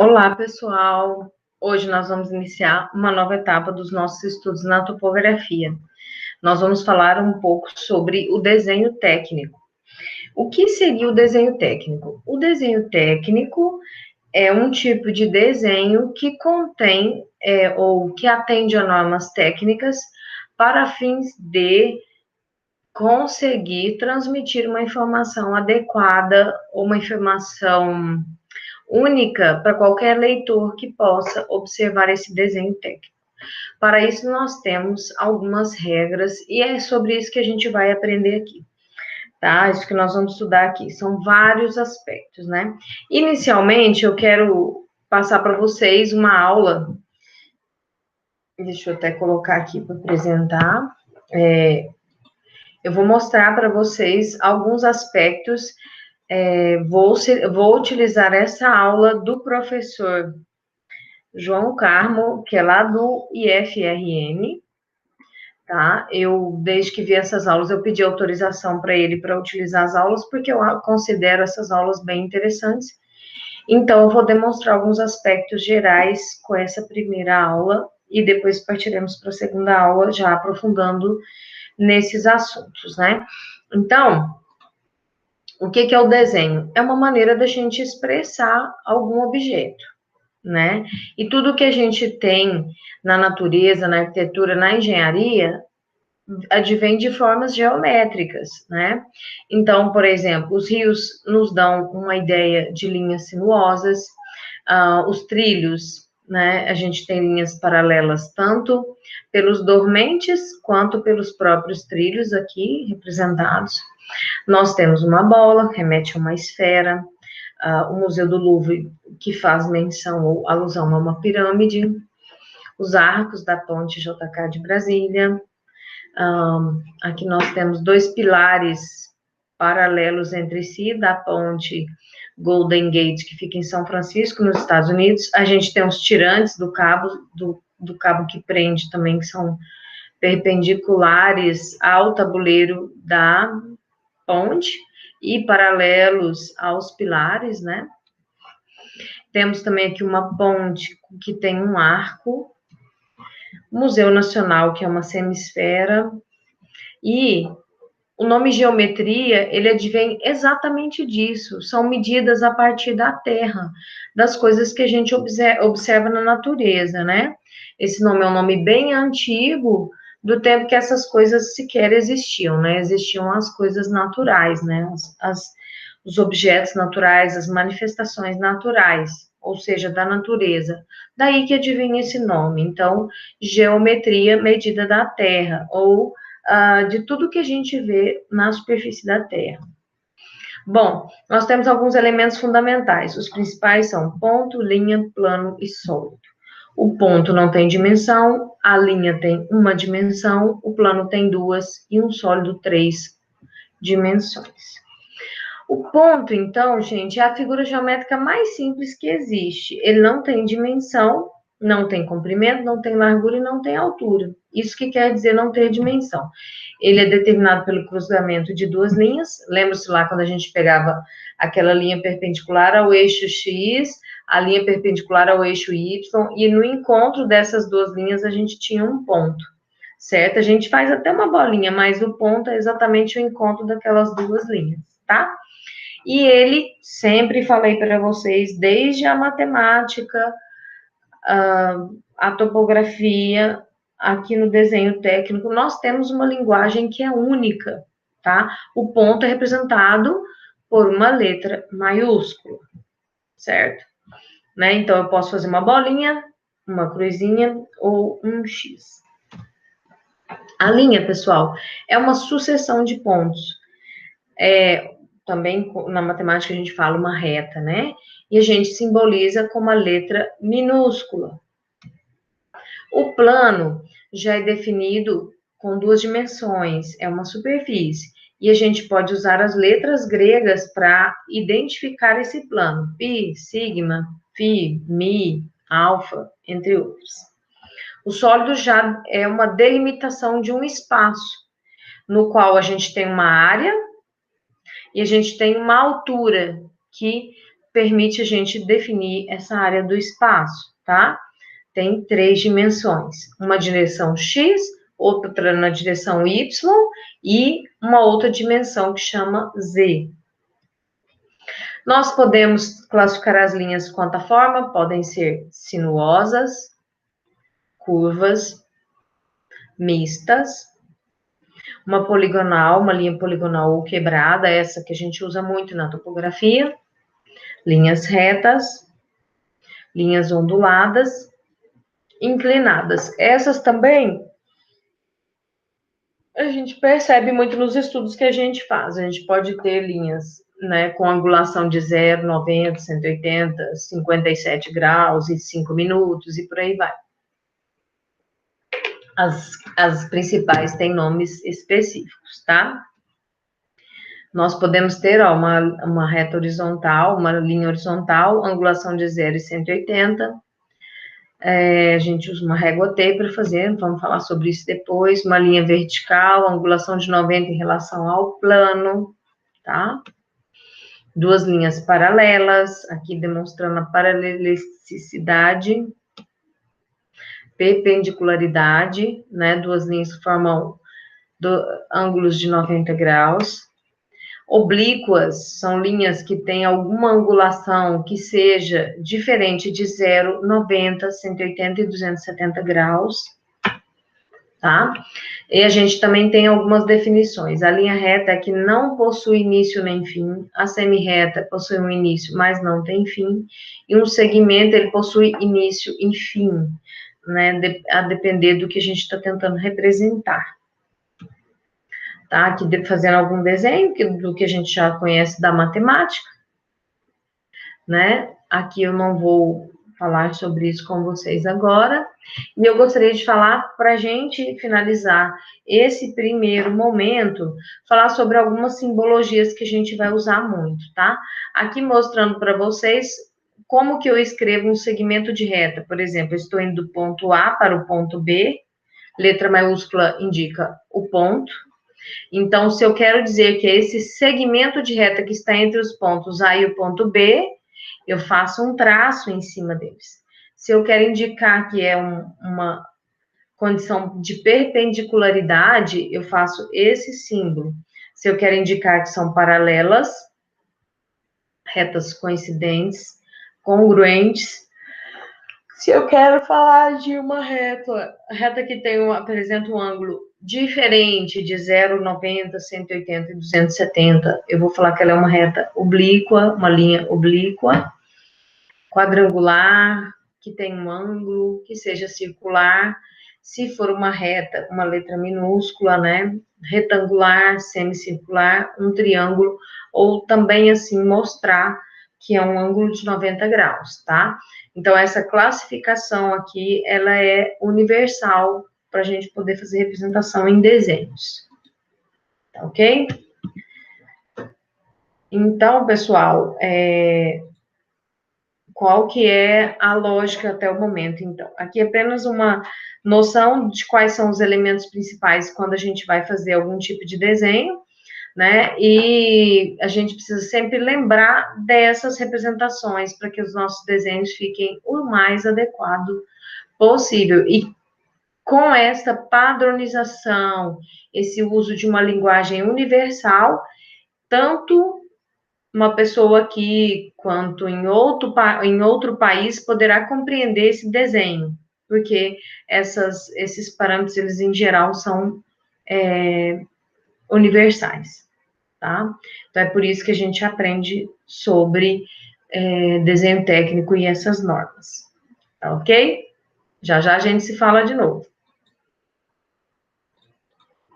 Olá, pessoal! Hoje nós vamos iniciar uma nova etapa dos nossos estudos na topografia. Nós vamos falar um pouco sobre o desenho técnico. O que seria o desenho técnico? O desenho técnico é um tipo de desenho que contém ou que atende a normas técnicas para fins de conseguir transmitir uma informação adequada ou uma informação única para qualquer leitor que possa observar esse desenho técnico. Para isso, nós temos algumas regras e é sobre isso que a gente vai aprender aqui, tá? Isso que nós vamos estudar aqui. São vários aspectos, né? Inicialmente, eu quero passar para vocês uma aula. Deixa eu até colocar aqui para apresentar. Eu vou mostrar para vocês alguns aspectos. Vou utilizar essa aula do professor João Carmo, que é lá do IFRN, tá? Desde que vi essas aulas, eu pedi autorização para ele para utilizar as aulas, porque eu considero essas aulas bem interessantes. Então, eu vou demonstrar alguns aspectos gerais com essa primeira aula, e depois partiremos para a segunda aula, já aprofundando nesses assuntos, né? Então, o que é o desenho? É uma maneira da gente expressar algum objeto, né? E tudo que a gente tem na natureza, na arquitetura, na engenharia, advém de formas geométricas, né? Então, por exemplo, os rios nos dão uma ideia de linhas sinuosas, os trilhos, né? A gente tem linhas paralelas tanto pelos dormentes quanto pelos próprios trilhos aqui representados. Nós temos uma bola, remete a uma esfera, o Museu do Louvre, que faz menção ou alusão a uma pirâmide, os arcos da ponte JK de Brasília. Aqui nós temos dois pilares paralelos entre si, da ponte Golden Gate, que fica em São Francisco, nos Estados Unidos. A gente tem os tirantes do cabo que prende também, que são perpendiculares ao tabuleiro da ponte e paralelos aos pilares, né? Temos também aqui uma ponte que tem um arco, Museu Nacional, que é uma semisfera, e o nome geometria, ele advém exatamente disso, são medidas a partir da Terra, das coisas que a gente observa na natureza, né? Esse nome é um nome bem antigo, do tempo que essas coisas sequer existiam, né? Existiam as coisas naturais, né? Os objetos naturais, as manifestações naturais, ou seja, da natureza. Daí que advém esse nome. Então, geometria, medida da Terra, ou de tudo que a gente vê na superfície da Terra. Bom, nós temos alguns elementos fundamentais. Os principais são ponto, linha, plano e sólido. O ponto não tem dimensão, a linha tem uma dimensão, o plano tem duas e um sólido três dimensões. O ponto, então, gente, é a figura geométrica mais simples que existe. Ele não tem dimensão, não tem comprimento, não tem largura e não tem altura. Isso que quer dizer não ter dimensão. Ele é determinado pelo cruzamento de duas linhas. Lembra-se lá quando a gente pegava aquela linha perpendicular ao eixo X, a linha perpendicular ao eixo Y, e no encontro dessas duas linhas a gente tinha um ponto, certo? A gente faz até uma bolinha, mas o ponto é exatamente o encontro daquelas duas linhas, tá? E ele, sempre falei para vocês, desde a matemática, a topografia, aqui no desenho técnico, nós temos uma linguagem que é única, tá? O ponto é representado por uma letra maiúscula, certo? Né? Então, eu posso fazer uma bolinha, uma cruzinha ou um X. A linha, pessoal, é uma sucessão de pontos. Também na matemática a gente fala uma reta, né? E a gente simboliza com uma letra minúscula. O plano já é definido com duas dimensões, é uma superfície. E a gente pode usar as letras gregas para identificar esse plano. Pi, sigma, fi, mi, alfa, entre outros. O sólido já é uma delimitação de um espaço, no qual a gente tem uma área e a gente tem uma altura que permite a gente definir essa área do espaço, tá? Tem 3 dimensões, uma direção X, outra na direção Y e uma outra dimensão que chama Z. Nós podemos classificar as linhas quanto forma, podem ser sinuosas, curvas, mistas, uma linha poligonal ou quebrada, essa que a gente usa muito na topografia, linhas retas, linhas onduladas, inclinadas. Essas também a gente percebe muito nos estudos que a gente faz. A gente pode ter linhas, né, com angulação de 0, 90, 180, 57 graus e 5 minutos e por aí vai. As principais têm nomes específicos, tá? Nós podemos ter uma reta horizontal, uma linha horizontal, angulação de 0 e 180. A gente usa uma régua T para fazer, vamos falar sobre isso depois. Uma linha vertical, angulação de 90 em relação ao plano, tá? Duas linhas paralelas, aqui demonstrando a paralelicidade, perpendicularidade, né? Duas linhas que formam ângulos de 90 graus. Oblíquas são linhas que têm alguma angulação que seja diferente de 0, 90, 180 e 270 graus, tá? E a gente também tem algumas definições. A linha reta é que não possui início nem fim, a semi-reta possui um início, mas não tem fim, e um segmento, ele possui início e fim, né? A depender do que a gente está tentando representar. Tá? Aqui fazendo algum desenho do que a gente já conhece da matemática, né? Aqui eu não vou falar sobre isso com vocês agora, e eu gostaria de falar, para a gente finalizar esse primeiro momento, falar sobre algumas simbologias que a gente vai usar muito, tá? Aqui mostrando para vocês como que eu escrevo um segmento de reta, por exemplo, eu estou indo do ponto A para o ponto B, letra maiúscula indica o ponto. Então, se eu quero dizer que é esse segmento de reta que está entre os pontos A e o ponto B, eu faço um traço em cima deles. Se eu quero indicar que é uma condição de perpendicularidade, eu faço esse símbolo. Se eu quero indicar que são paralelas, retas coincidentes, congruentes. Se eu quero falar de uma reta que apresenta um ângulo diferente de 0, 90, 180 e 270, eu vou falar que ela é uma reta oblíqua, uma linha oblíqua, quadrangular, que tem um ângulo, que seja circular. Se for uma reta, uma letra minúscula, né? Retangular, semicircular, um triângulo, ou também assim mostrar que é um ângulo de 90 graus, tá? Então, essa classificação aqui, ela é universal para a gente poder fazer representação em desenhos. Tá ok? Então, pessoal, qual que é a lógica até o momento, então? Aqui é apenas uma noção de quais são os elementos principais quando a gente vai fazer algum tipo de desenho, né? E a gente precisa sempre lembrar dessas representações para que os nossos desenhos fiquem o mais adequado possível. E com essa padronização, esse uso de uma linguagem universal, tanto uma pessoa aqui quanto em outro país poderá compreender esse desenho, porque esses parâmetros, eles em geral são universais, tá? Então, é por isso que a gente aprende sobre desenho técnico e essas normas, tá ok? Já já a gente se fala de novo.